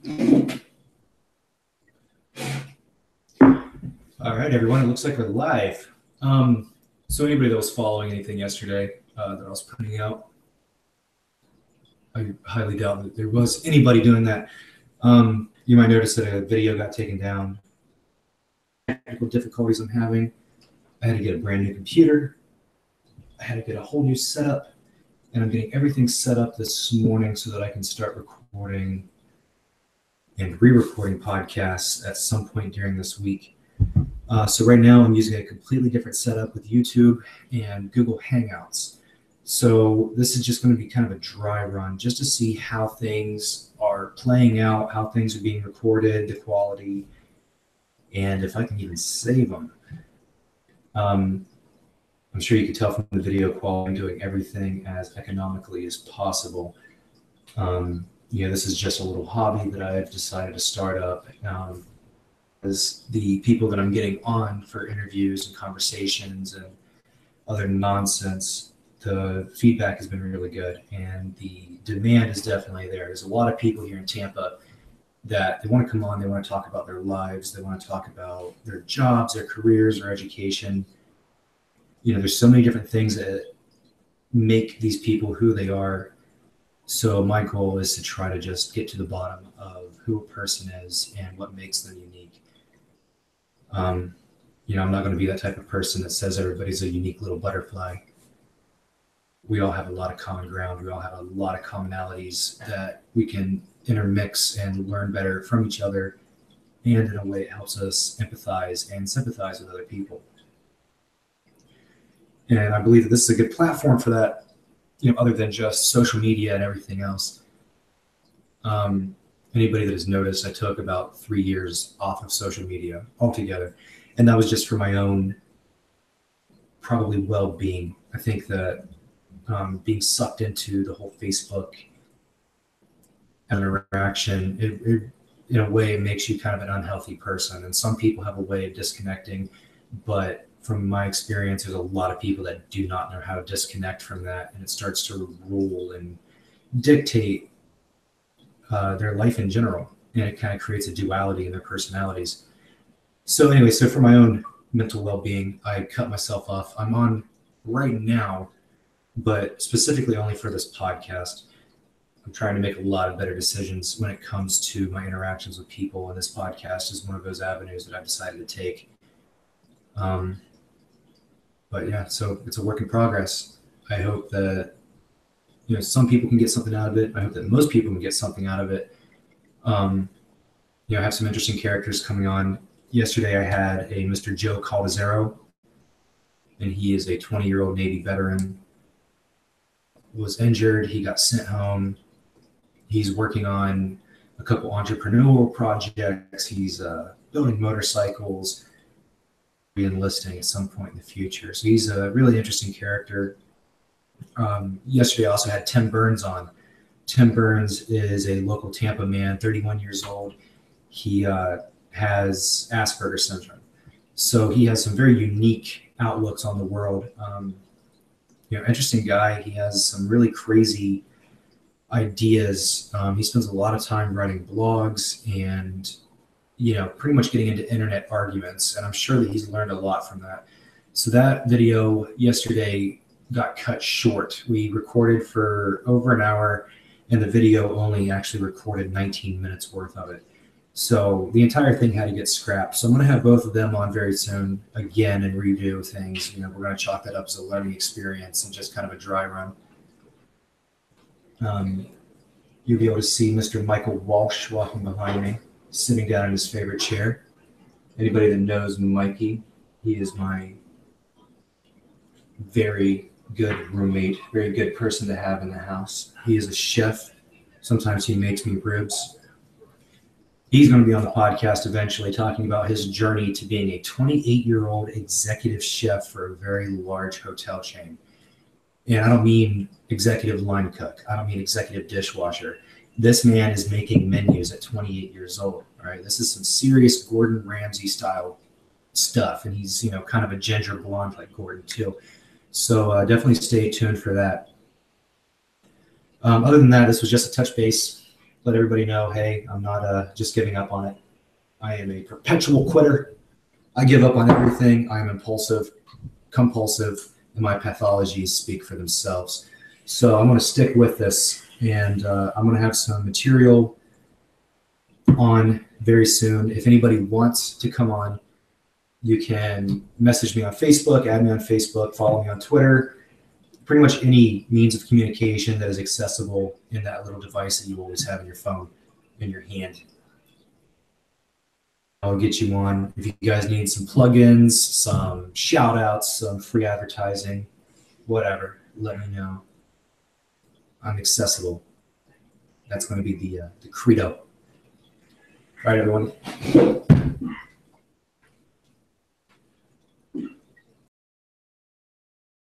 All right, everyone. It looks like we're live. So anybody that was following anything yesterday that I was putting out, I highly doubt that there was anybody doing that. You might notice that a video got taken down. Technical difficulties I'm having. I had to get a brand new computer. I had to get a whole new setup, and I'm getting everything set up this morning so that I can start recording and re-recording podcasts at some point during this week. So right now I'm using a completely different setup with YouTube and Google Hangouts. So this is just going to be kind of a dry run just to see how things are playing out, how things are being recorded, the quality, and if I can even save them. I'm sure you can tell from the video quality, I'm doing everything as economically as possible. This is just a little hobby that I've decided to start up. As the people that I'm getting on for interviews and conversations and other nonsense, the feedback has been really good and the demand is definitely there. There's a lot of people here in Tampa that they want to come on, they want to talk about their lives, they want to talk about their jobs, their careers, their education. There's so many different things that make these people who they are. So my goal is to try to just get to the bottom of who a person is and what makes them unique. I'm not going to be that type of person that says everybody's a unique little butterfly. We all have a lot of common ground. We all have a lot of commonalities that we can intermix and learn better from each other. And in a way, it helps us empathize and sympathize with other people. And I believe that this is a good platform for that, other than just social media and everything else. Anybody that has noticed, I took about 3 years off of social media altogether. And that was just for my own, probably well-being. I think that being sucked into the whole Facebook interaction, it in a way, it makes you kind of an unhealthy person. And some people have a way of disconnecting, but from my experience, there's a lot of people that do not know how to disconnect from that. And it starts to rule and dictate their life in general, and it kind of creates a duality in their personalities. So anyway, so for my own mental well-being, I cut myself off. I'm on right now, but specifically only for this podcast. I'm trying to make a lot of better decisions when it comes to my interactions with people, and this podcast is one of those avenues that I've decided to take. But yeah, so it's a work in progress. I hope that some people can get something out of it. I hope that most people can get something out of it. I have some interesting characters coming on. Yesterday, I had a Mr. Joe Caldezero, and he is a 20-year-old Navy veteran. Was injured. He got sent home. He's working on a couple entrepreneurial projects. He's building motorcycles, re-enlisting at some point in the future. So he's a really interesting character. Yesterday I also had Tim Burns on. Tim Burns is a local Tampa man, 31 years old. He has Asperger's syndrome. So he has some very unique outlooks on the world. Interesting guy. He has some really crazy ideas. He spends a lot of time writing blogs and, pretty much getting into internet arguments. And I'm sure that he's learned a lot from that. So that video yesterday got cut short. We recorded for over an hour, and the video only actually recorded 19 minutes worth of it. So the entire thing had to get scrapped. So I'm going to have both of them on very soon again and redo things. We're going to chalk that up as a learning experience and just kind of a dry run. You'll be able to see Mr. Michael Walsh walking behind me, sitting down in his favorite chair. Anybody that knows Mikey, he is my very good roommate, very good person to have in the house. He is a chef. Sometimes he makes me ribs. He's going to be on the podcast eventually talking about his journey to being a 28-year-old executive chef for a very large hotel chain. And I don't mean executive line cook. I don't mean executive dishwasher. This man is making menus at 28 years old. All right, this is some serious Gordon Ramsay style stuff, and he's kind of a ginger blonde like Gordon too. So definitely stay tuned for that. Other than that, this was just a touch base. let everybody know, hey, I'm not just giving up on it. I am a perpetual quitter. I give up on everything. I am impulsive, compulsive, and my pathologies speak for themselves. So I'm going to stick with this, and I'm going to have some material on very soon. If anybody wants to come on, you can message me on Facebook, add me on Facebook, follow me on Twitter, pretty much any means of communication that is accessible in that little device that you always have in your phone, in your hand. I'll get you on. If you guys need some plugins, some shout outs, some free advertising, whatever, let me know. I'm accessible. That's going to be the credo. All right, everyone.